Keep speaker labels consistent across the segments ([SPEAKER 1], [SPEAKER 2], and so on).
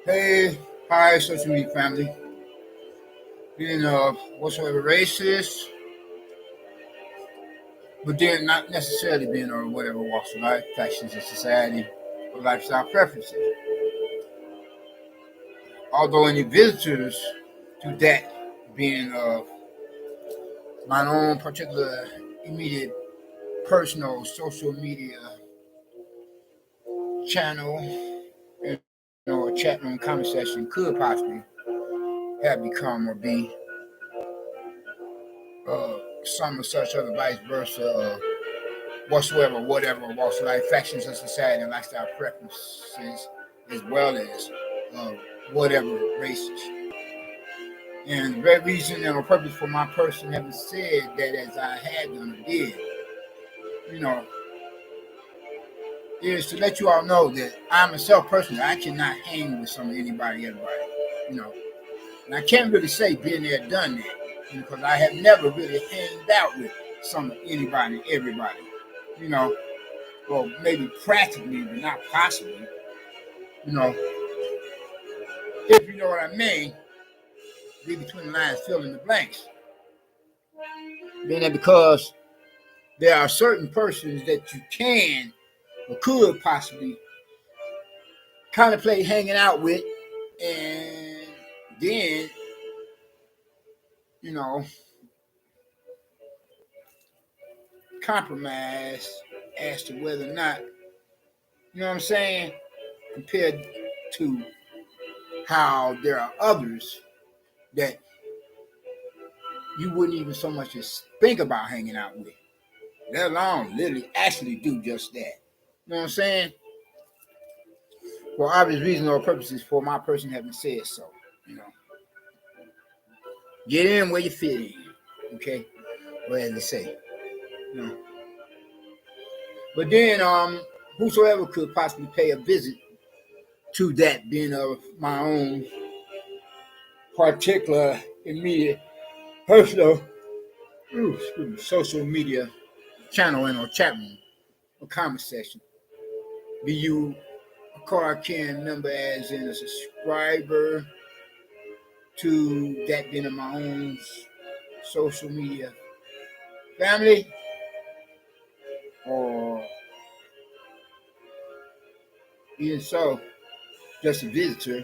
[SPEAKER 1] Hey, hi, social media family. Being whatsoever racist, but then not necessarily being or whatever walks of life, factions of society, or lifestyle preferences. Although any visitors to that being of my own particular immediate personal social media channel, or chat room conversation could possibly have become or be some of such other vice versa. Whatsoever, whatever walks of life, factions of society, and lifestyle preferences, as well as uh, whatever races. And the very reason and the purpose for my person having said that as I had done or did, you know, is to let you all know that I myself personally, I cannot hang with some of anybody, everybody, you know. And I can't really say been there, done that, because I have never really hanged out with some of anybody, everybody, you know. Well, maybe practically, but not possibly. You know, if you know what I mean, read between the lines, fill in the blanks. Being that because there are certain persons that you can or could possibly contemplate hanging out with, and then, you know, compromise as to whether or not, you know what I'm saying, compared to how there are others that you wouldn't even so much as think about hanging out with, let alone literally actually do just that. You know what I'm saying? For obvious reasons or purposes, for my person having said so. You know, get in where you fit in. Okay, or as they say. You know, but then whosoever could possibly pay a visit to that being of my own particular immediate personal social media channel and or chat room or conversation. Be you a car can member as in a subscriber to that being of my own social media family, or even so, just a visitor,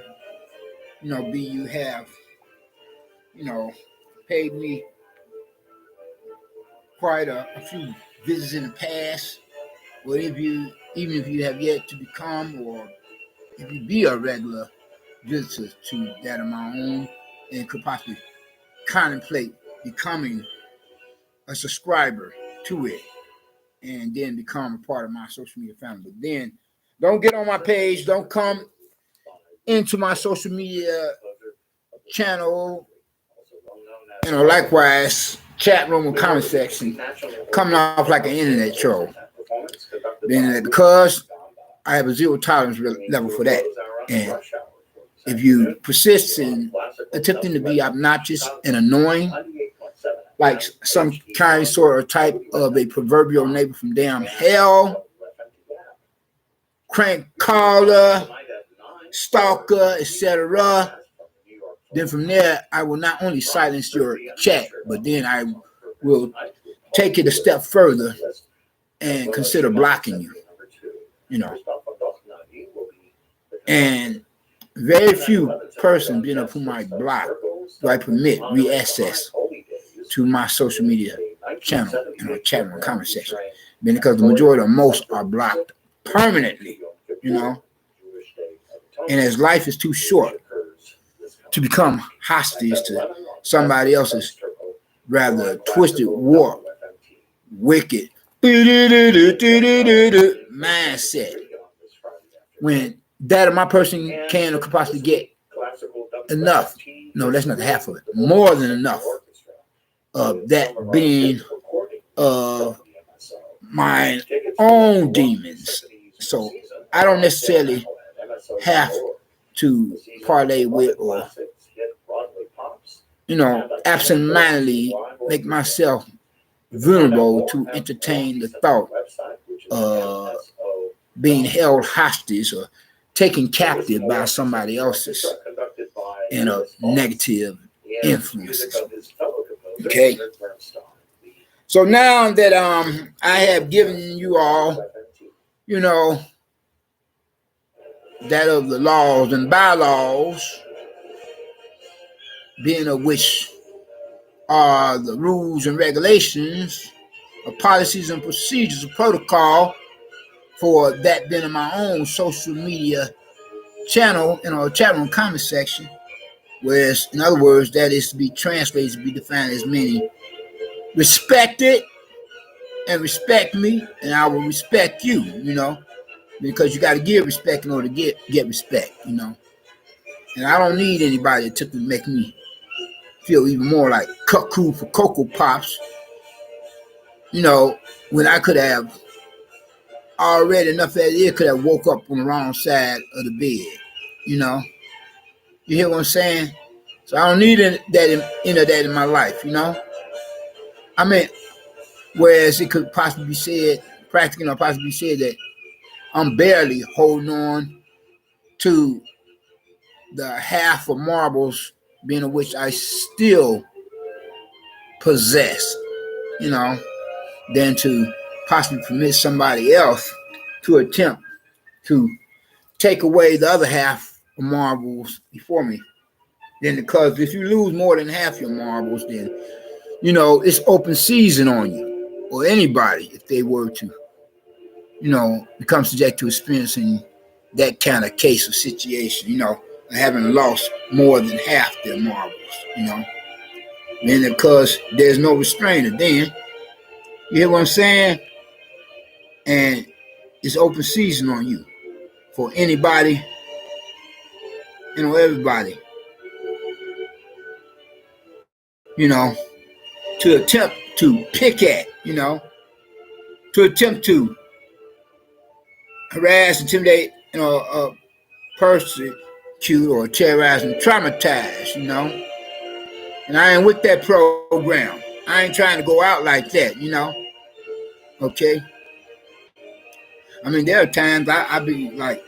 [SPEAKER 1] be you have, you know, paid me quite a few visits in the past, or if you, even if you have yet to become, or if you be a regular visitor to that of my own, and could possibly contemplate becoming a subscriber to it, and then become a part of my social media family. But then don't get on my page, don't come into my social media channel, likewise, chat room and comment section, coming off like an internet troll. Then because I have a zero tolerance level for that. And if you persist in attempting to be obnoxious and annoying, like some kind, sort, or type of a proverbial neighbor from damn hell, crank caller, stalker, etc., then from there, I will not only silence your chat, but then I will take it a step further and consider blocking you. You know, and very few persons, of whom I block, do I permit reaccess to my social media channel and chat room conversation. Because the majority of most are blocked permanently. And as life is too short to become hostage to somebody else's rather twisted, warped, wicked mindset, when that of my person can or could possibly get enough. No, that's not half of it. More than enough of that being of my own demons. So I don't necessarily have to parlay with or, absentmindedly make myself vulnerable to entertain the thought of being held hostage or taken captive by somebody else's negative influences. Okay. So now that I have given you all, that of the laws and bylaws, being of which are the rules and regulations, of policies and procedures, of protocol for that being in my own social media channel, chat room comment section, whereas in other words, that is to be translated to be defined as meaning respect it and respect me, and I will respect you, because you got to give respect in order to get respect, and I don't need anybody to make me feel even more like cuckoo for Cocoa Pops, when I could have already enough that it could have woke up on the wrong side of the bed, You hear what I'm saying? So I don't need that in my life, I mean, whereas it could possibly be said, practically, possibly be said that I'm barely holding on to the half of marbles, being of which I still possess, than to possibly permit somebody else to attempt to take away the other half of marbles before me. Then, because if you lose more than half your marbles, then it's open season on you or anybody if they were to, become subject to experiencing that kind of case or situation, having lost more than half their marbles, Then because there's no restrainer, then you hear what I'm saying? And it's open season on you for anybody, everybody, to attempt to pick at, to attempt to harass, intimidate, persecute or terrorize and traumatize, And I ain't with that program. I ain't trying to go out like that, Okay. I mean, there are times I be like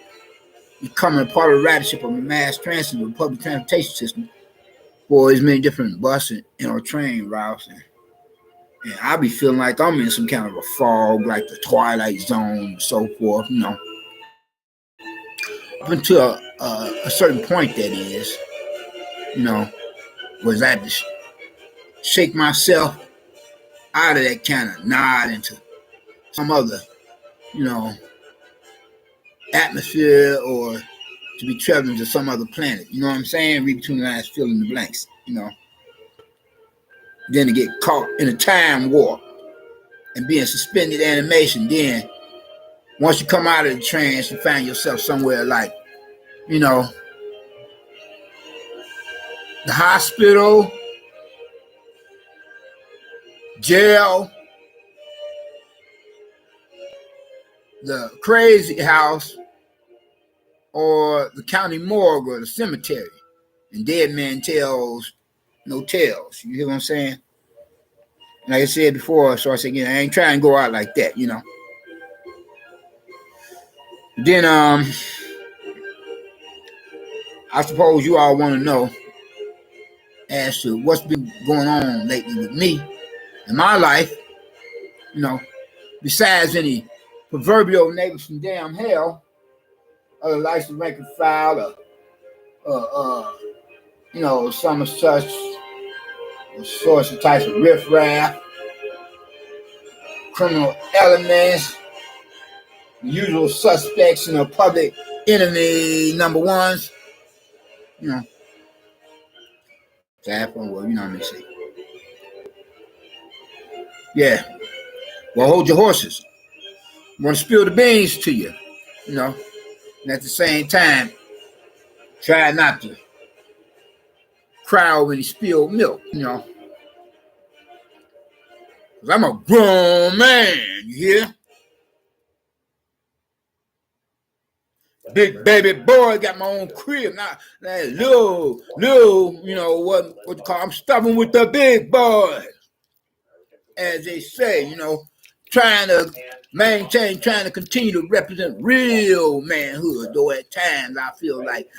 [SPEAKER 1] becoming a part of the ridership of a mass transit or public transportation system for as many different bus and train routes, and I be feeling like I'm in some kind of a fog, like the Twilight Zone and so forth, Up until a certain point, that is, was I had to shake myself out of that kind of nod into some other, atmosphere, or to be traveling to some other planet. You know what I'm saying? Read between the lines, fill in the blanks, Then to get caught in a time warp and being suspended animation. Then once you come out of the trance, you find yourself somewhere like, the hospital, jail, the crazy house, or the county morgue or the cemetery. And dead man tells no tales. You hear what I'm saying? Like I said before, so I said, I ain't trying to go out like that, Then I suppose you all want to know as to what's been going on lately with me in my life, besides any proverbial neighbors from damn hell, other license rank and file, some such sorts of types of riffraff, criminal elements, usual suspects, public enemy number ones, Well, what I mean, say. Yeah. Well, hold your horses. I want to spill the beans to you, and at the same time, try not to cry over the spilled milk, Because I'm a grown man, you hear? Big baby boy, got my own crib. Now little, what you call, I'm stuffing with the big boys. As they say, trying to maintain, trying to continue to represent real manhood. Though at times I feel like,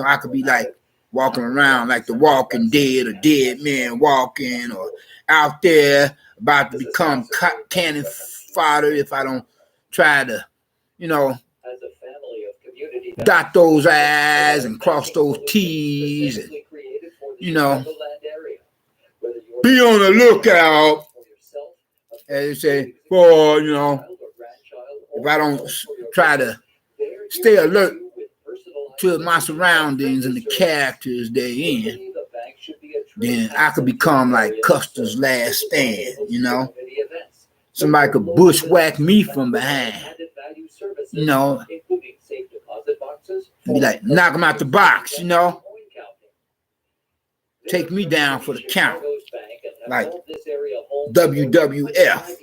[SPEAKER 1] I could be like walking around like the Walking Dead or dead men walking, or out there about to become cannon fodder if I don't try to, dot those I's and cross those T's, and be on the lookout, as they say, for if I don't try to stay alert to my surroundings and the characters they're in, then I could become like Custer's Last Stand. Somebody could bushwhack me from behind, be like, knock him out the box, take me down for the count, like WWF.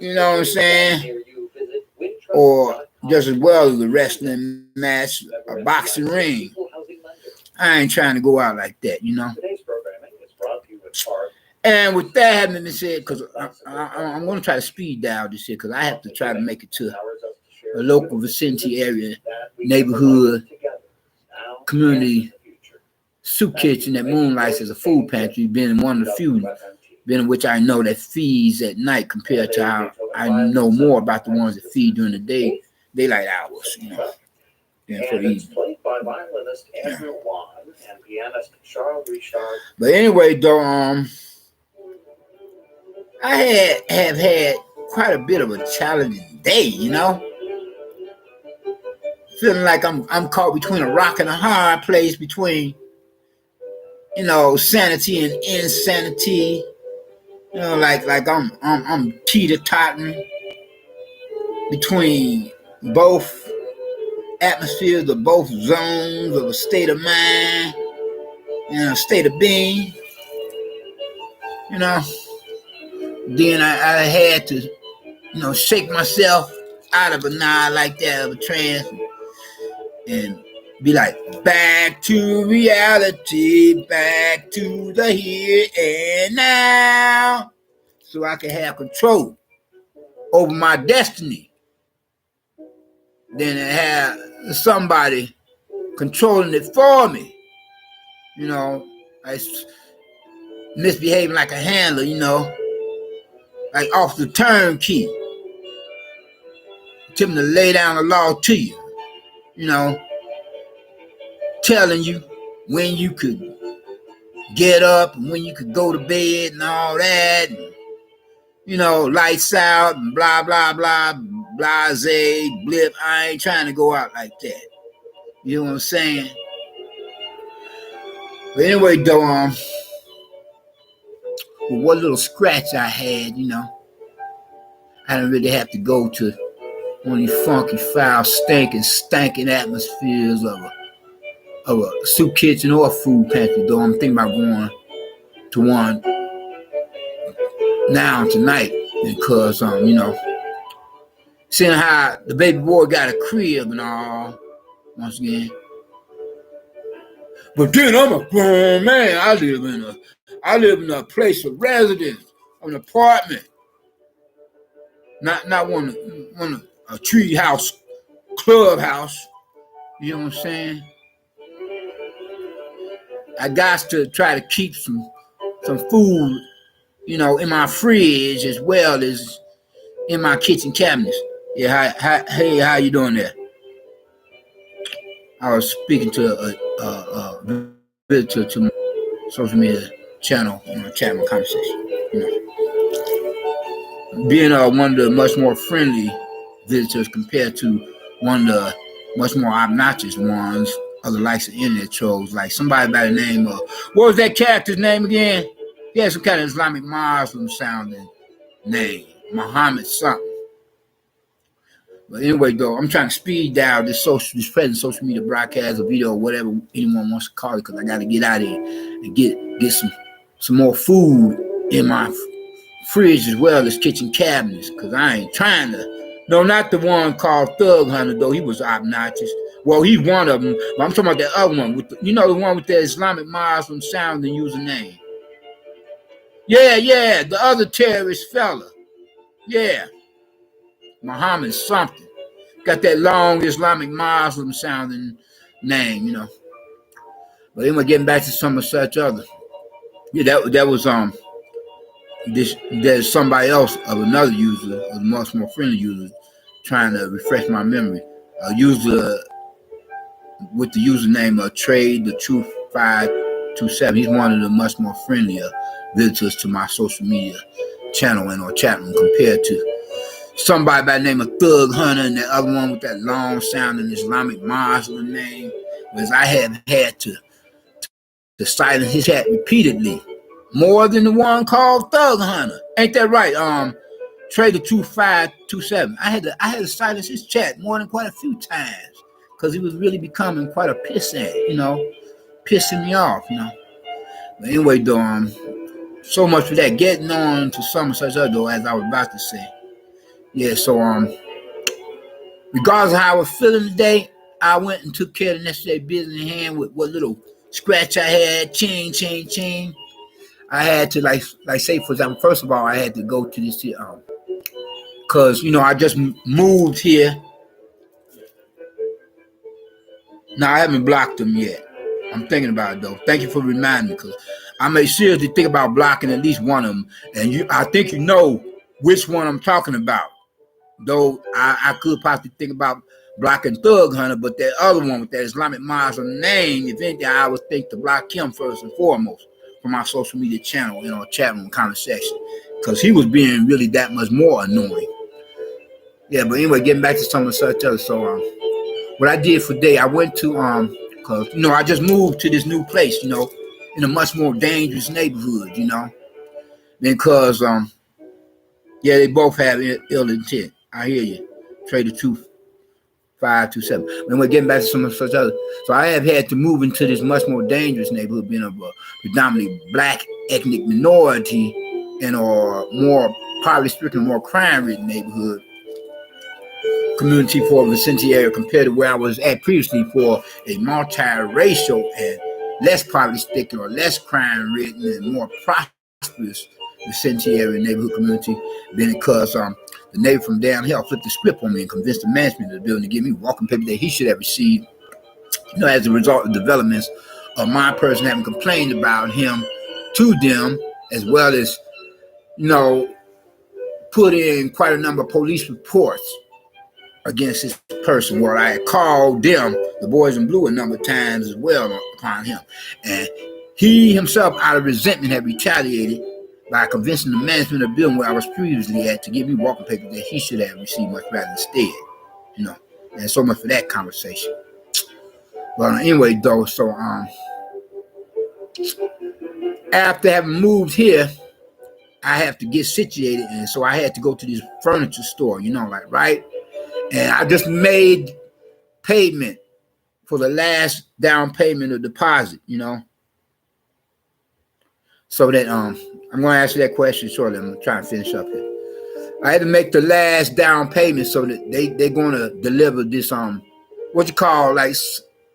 [SPEAKER 1] You know what I'm saying? Or just as well as a wrestling match, a boxing ring. I ain't trying to go out like that, And with that having been said, because I'm going to try to speed dial this here, because I have to try to make it to a local vicinity area, neighborhood, community soup kitchen that moonlights as a food pantry, being one of the few, being in which I know that feeds at night compared to how I know more about the ones that feed during the day, daylight hours, than for the evening. But anyway, though, I have had quite a bit of a challenging day, feeling like I'm caught between a rock and a hard place, between sanity and insanity. Like I'm teeter-totting between both atmospheres of both zones of a state of mind and a state of being. Then I had to, shake myself out of a nod like that, of a trance, and be like, back to reality, back to the here and now, so I can have control over my destiny, than to have somebody controlling it for me, like misbehaving like a handler, like off the turnkey, telling to lay down the law to you, telling you when you could get up and when you could go to bed and all that, and, lights out and blah, blah, blah, blase, blip. I ain't trying to go out like that. You know what I'm saying? But anyway, though, with what little scratch I had, I didn't really have to go to one of these funky, foul, stanking atmospheres of a soup kitchen or a food pantry, though I'm thinking about going to one now tonight, because seeing how the baby boy got a crib and all, once again. But then I'm a grown man. I live in a place of residence, an apartment, not one a tree house, clubhouse. You know what I'm saying? I got to try to keep some food, in my fridge as well as in my kitchen cabinets. Yeah, hey, how you doing there? I was speaking to a visitor to my social media channel, chat my conversation. Being one of the much more friendly visitors compared to one of the much more obnoxious ones of the likes of internet trolls, like somebody by the name of, what was that character's name again? He had some kind of Islamic Muslim sounding name, Muhammad something. But anyway, though, I'm trying to speed dial this present social media broadcast or video or whatever anyone wants to call it, because I got to get out of here and get some more food in my fridge as well as kitchen cabinets, because I ain't trying to. No, not the one called Thug Hunter, though. He was obnoxious. Well, he's one of them, but I'm talking about the other one, with the one with the Islamic Muslim sounding username. Yeah, the other terrorist fella. Yeah, Muhammad something. Got that long Islamic Muslim sounding name, you know. But anyway, getting back to some of such other. Yeah, that was this there's somebody else of another user, a much more friendly user, trying to refresh my memory. A user with the username of Trade the Truth 527. He's one of the much more friendlier visitors to my social media channel and or chat room compared to somebody by the name of Thug Hunter and that other one with that long sounding Islamic Muslim name. Whereas I have had to silence his chat repeatedly. More than the one called Thug Hunter. Ain't that right? Trade the Truth 527. I had to silence his chat more than quite a few times. Because he was really becoming quite a pissant, you know, pissing me off, you know. But anyway, though, so much for that. Getting on to some such other, though, as I was about to say. Yeah, so, regardless of how I was feeling today, I went and took care of the necessary business in hand with what little scratch I had, ching. I had to, like say, for example, first of all, I had to go to this here, because, you know, I just moved here. No, I haven't blocked them yet. I'm thinking about it, though. Thank you for reminding me, because I may seriously think about blocking at least one of them. And I think you know which one I'm talking about. Though I could possibly think about blocking Thug Hunter, but that other one with that Islamic Muslim name, if anything, I would think to block him first and foremost from my social media channel, you know, chat room conversation, because he was being really that much more annoying. Yeah, but anyway, getting back to some of such other. So, what I did for today, I went to cause you know I just moved to this new place, you know, in a much more dangerous neighborhood, you know, because yeah, they both have ill intent. I hear you. Trade the Truth 527. And we're getting back to some of such other. So I have had to move into this much more dangerous neighborhood, being of a predominantly black ethnic minority and or more poverty-stricken, more crime-ridden neighborhood community for Vicinity area compared to where I was at previously for a multiracial and less poverty-stricken or less crime-ridden and more prosperous Vicinity area neighborhood community. Then because the neighbor from down here flipped the script on me and convinced the management of the building to give me walking paper that he should have received, you know, as a result of developments of my person having complained about him to them, as well as, you know, put in quite a number of police reports against this person, where I had called them, the boys in blue, a number of times as well upon him. And he himself, out of resentment, had retaliated by convincing the management of the building where I was previously at to give me walking papers that he should have received much rather instead. You know, and so much for that conversation. But anyway, though, so after having moved here, I have to get situated, and so I had to go to this furniture store, you know, like, right? And I just made payment for the last down payment of deposit, you know. So that I'm going to answer that question shortly. I'm trying to finish up here. I had to make the last down payment so that they're going to deliver this what you call like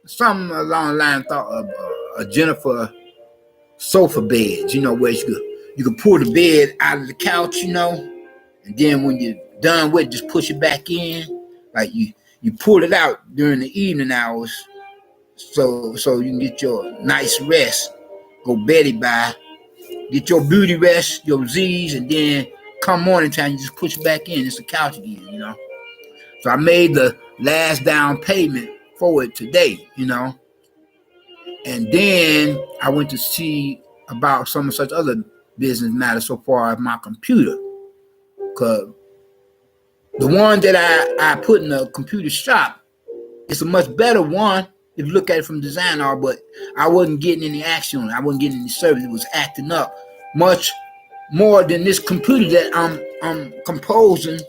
[SPEAKER 1] something along the line of a Jennifer sofa bed, you know, where you can pull the bed out of the couch, you know, and then when you're done with it, just push it back in. Like you pull it out during the evening hours, so you can get your nice rest, go Betty by, get your beauty rest, your Z's, and then come morning time, you just push it back in. It's a couch again, you know. So I made the last down payment for it today, you know. And then I went to see about some of such other business matters so far as my computer. Because the one that I put in the computer shop, it's a much better one if you look at it from design art, but I wasn't getting any action on it. I wasn't getting any service. It was acting up much more than this computer that I'm composing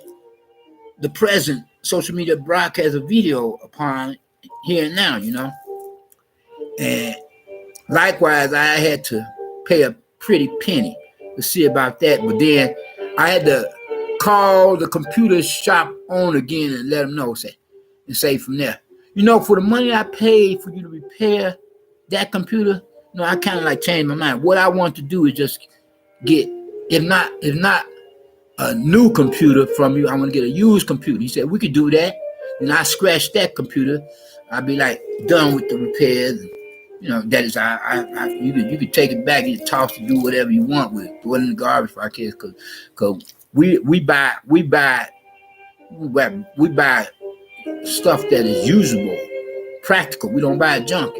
[SPEAKER 1] the present social media broadcast of video upon here and now, you know. And likewise, I had to pay a pretty penny to see about that, but then I had to call the computer shop owner again and let them know, say from there, you know, for the money I paid for you to repair that computer, you know, I kind of like changed my mind. What I want to do is just get, if not a new computer from you, I want to get a used computer. He said, we could do that. And I scratch that computer. I'd be like done with the repairs. That is, you could take it back and toss it, do whatever you want with it. Throw it in the garbage for our kids, cause we buy stuff that is usable, practical. We don't buy junk.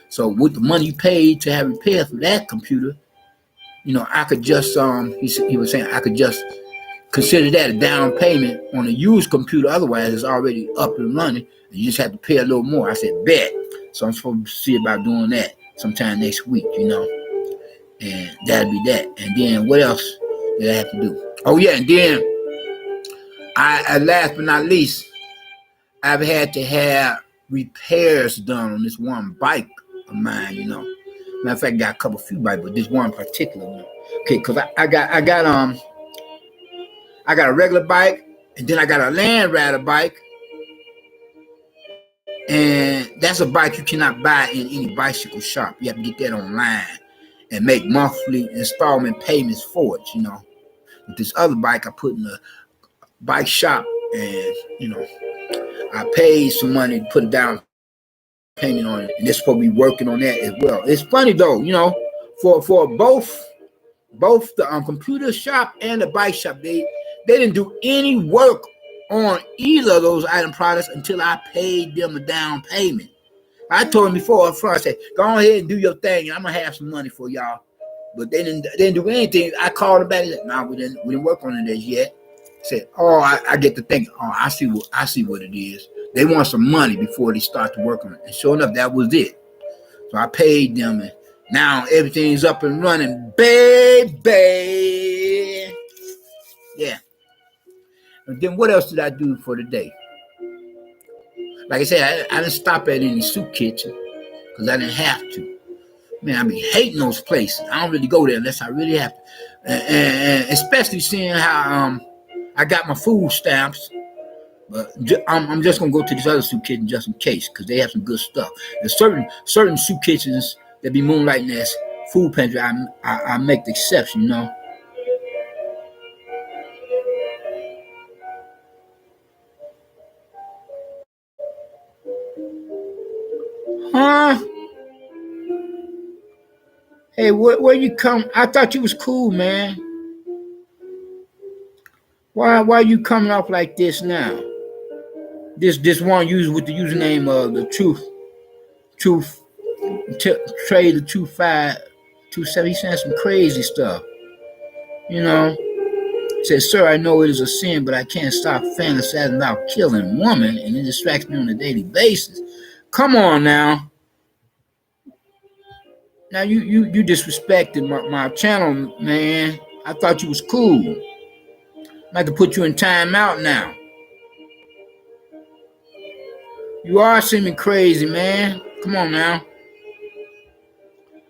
[SPEAKER 1] So with the money you paid to have repairs for that computer, I could just he was saying I could just consider that a down payment on a used computer. Otherwise, it's already up and running. And you just have to pay a little more. I said, bet. So I'm supposed to see about doing that sometime next week, and that'll be that. And then what else did I have to do? Oh yeah, and then last but not least, I've had to have repairs done on this one bike of mine, Matter of fact, I got a few bikes, but this one particular, Okay, because I got a regular bike, and then I got a Land Rider bike, and that's a bike you cannot buy in any bicycle shop. You have to get that online and make monthly installment payments for it, With this other bike, I put in a bike shop, and I paid some money to put a down payment on it, and they're supposed to be working on that as well. It's funny though, for both the computer shop and the bike shop, they didn't do any work on either of those item products until I paid them a down payment. I told them before up front, I said, go ahead and do your thing, and I'm gonna have some money for y'all. But they didn't do anything. I called them back and said, no, we didn't work on it as yet. I said, I get to think, I see what it is. They want some money before they start to work on it. And sure enough, that was it. So I paid them, and now everything's up and running, baby. Yeah. And then what else did I do for the day? Like I said, I didn't stop at any soup kitchen because I didn't have to. Man, I be hating those places. I don't really go there unless I really have to. And especially seeing how I got my food stamps. But I'm just going to go to this other soup kitchen just in case, because they have some good stuff. There's certain soup kitchens that be moonlighting as food pantry. I make the exception, Huh? Hey, where you come? I thought you was cool, man. Why you coming off like this now? This one used with the username of the truth trade the 2527. He's saying some crazy stuff. Says, sir, I know it is a sin, but I can't stop fantasizing about killing women, and it distracts me on a daily basis. Come on now. Now you disrespected my channel, man. I thought you was cool. I'm about to put you in timeout now. You are seeming crazy, man. Come on now.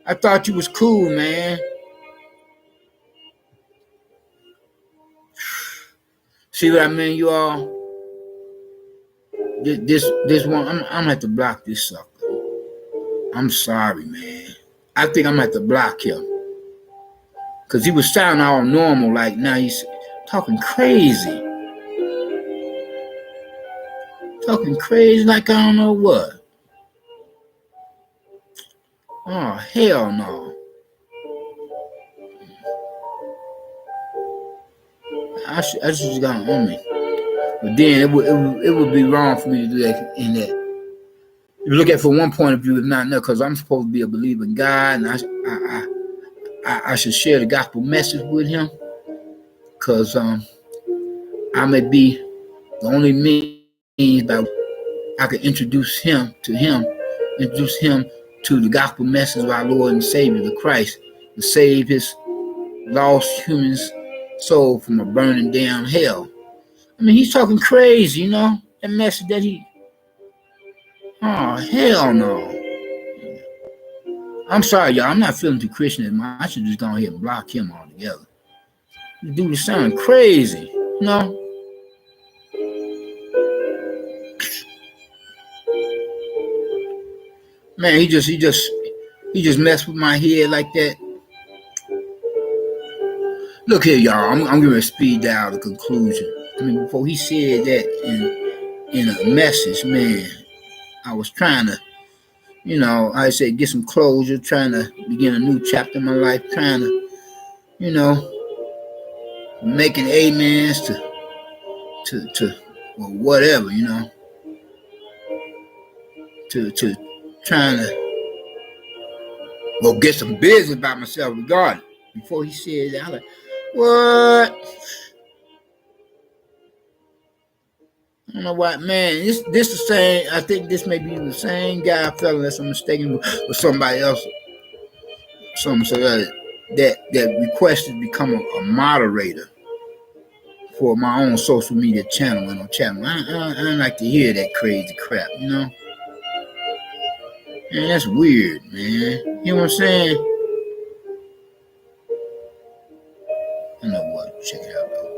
[SPEAKER 1] I thought you was cool, man. See what I mean, you all? This one, I'm gonna have to block this sucker. I'm sorry, man. I think I'm gonna have to block him. Because he was sounding all normal, like now he's talking crazy. Talking crazy like I don't know what. Oh, hell no. I just got on me. But then it would be wrong for me to do that in that. You look at it from one point of view, if not another, because I'm supposed to be a believer in God, and I should share the gospel message with him, because I may be the only means by I can introduce him to the gospel message of our Lord and Savior, the Christ, to save his lost human's soul from a burning down hell. I mean, he's talking crazy, that message that he. Oh, hell no. I'm sorry, y'all. I'm not feeling too Christian. I should just go ahead and block him altogether. The dude is sounding crazy, Man, he just messed with my head like that. Look here, y'all. I'm going to speed down the conclusion. I mean, before he said that in a message, man, I was trying to, I said, get some closure, trying to begin a new chapter in my life, trying to, you know, making amens to or whatever, to trying to get some business about myself regardless. Before he said that, I was like, what? I don't know what, man. This the same. I think this may be the same guy I felt, unless I'm mistaken, with somebody else. Something so that requested to become a moderator for my own social media channel and on channel. I don't like to hear that crazy crap, Man, that's weird, man. You know what I'm saying? I know what. Check it out, though.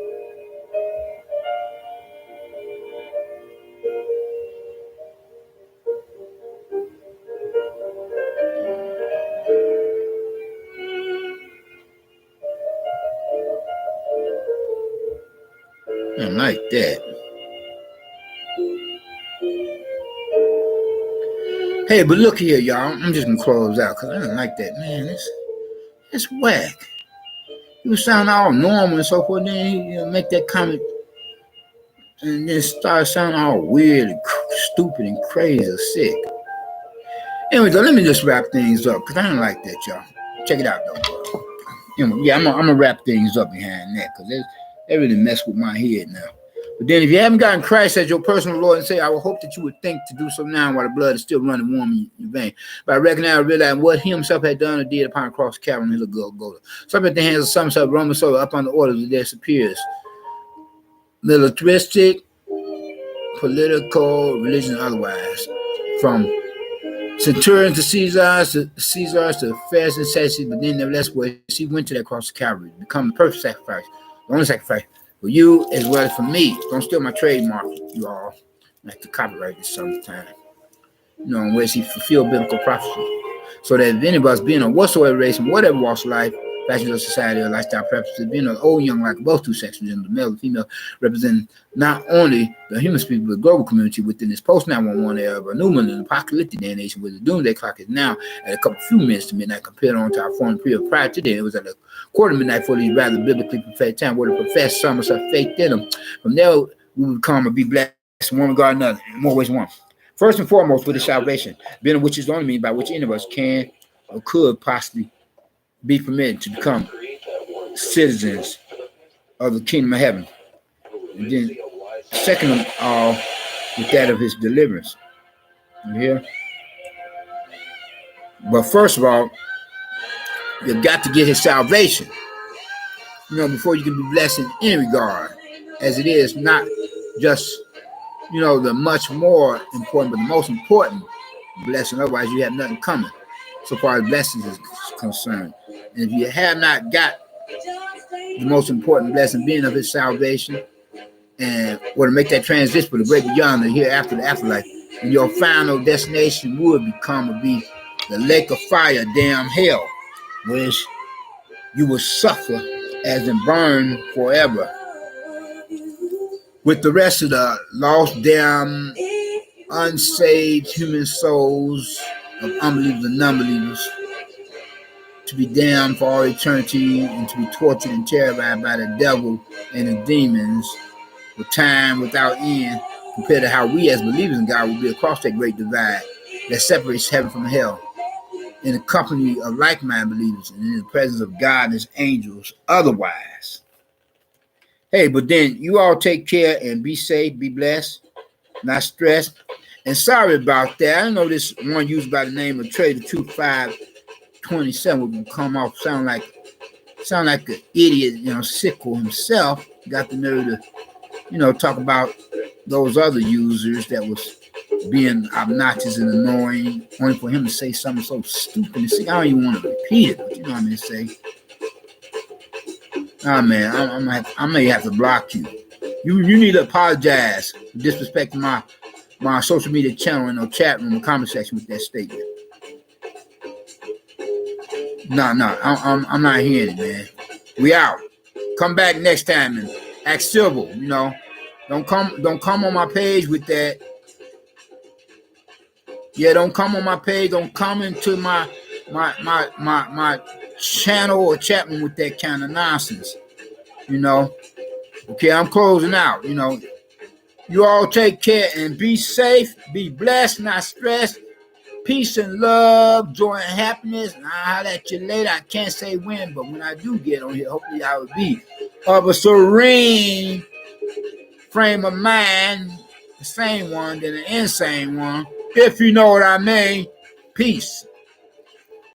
[SPEAKER 1] I don't like that. Hey, but look here, y'all. I'm just gonna close out because I don't like that, man. It's whack. You sound all normal and so forth, then he make that comment and then start sounding all weird and stupid and crazy or sick. Anyway, though, let me just wrap things up because I don't like that, y'all. Check it out, though. Yeah, I'm gonna wrap things up behind that because that really messed with my head now. But then if you haven't gotten Christ as your personal Lord and Savior, I would hope that you would think to do so now while the blood is still running warm in your vein. By recognizing and realizing what he himself had done or did upon the cross of Calvary, he'll go. Some at the hands of some sort of Roman soldier up on the orders of their superiors. Militaristic, political, religion, otherwise. From centurions to Caesars to Pharisees and Sadducees, but then nevertheless, he went to that cross of Calvary to become the perfect sacrifice, the only sacrifice for you as well as for me. Don't steal my trademark, you all. I have to copyright this sometime. In which he fulfilled biblical prophecy. So that if any of us being of whatsoever race and whatever walks of life, fashions of society or lifestyle preferences, being of old, young, like both two sexes, and the male and female, represent not only the human species but the global community within this post 911 era of a new millennium, apocalyptic day and age, where the doomsday clock is now at a few minutes to midnight compared on to our former period prior to that. It was at a quarter midnight for these rather biblically prophetic time where the professed some of faith in them. From there, we would come and be blessed one regard another, in more ways than one. First and foremost, with the salvation, being which is the only means by which any of us can or could possibly be permitted to become citizens of the kingdom of heaven. And then, second of all, with that of his deliverance. You hear? But first of all, you've got to get his salvation, before you can be blessed in any regard, as it is not just, the much more important, but the most important blessing. Otherwise, you have nothing coming so far as blessings is concerned. And if you have not got the most important blessing being of his salvation, and want to make that transition for the great beyond, the hereafter, the afterlife, and your final destination would be the lake of fire, damn hell, which you will suffer as in burn forever with the rest of the lost, damn, unsaved human souls of unbelievers and non-believers, to be damned for all eternity and to be tortured and terrorized by the devil and the demons with time without end, compared to how we as believers in God will be across that great divide that separates heaven from hell, in the company of like-minded believers and in the presence of God and his angels otherwise. Hey, but then you all take care and be safe, be blessed, not stressed. And sorry about that. I know this one used by the name of Trader 2527 would come off sound like an idiot, sickle himself. Got the nerve to, talk about those other users that was being obnoxious and annoying, only for him to say something so stupid. And see, I don't even want to repeat it, but you know what I'm going to say. Oh man, I may have to block you. You need to apologize for disrespecting my social media channel in the chat room, the comment section with that statement. No, I'm not hearing it, man. We out. come back next time and act civil. You know, don't come on my page with that. Yeah, don't come on my page. Don't come into my channel or chat me with that kind of nonsense. You know. Okay, I'm closing out. You know, you all take care and be safe, be blessed, not stressed. Peace and love, joy and happiness. And I'll holler at you later. I can't say when, but when I do get on here, hopefully I will be of a serene frame of mind, the same one than an insane one. If you know what I mean. Peace.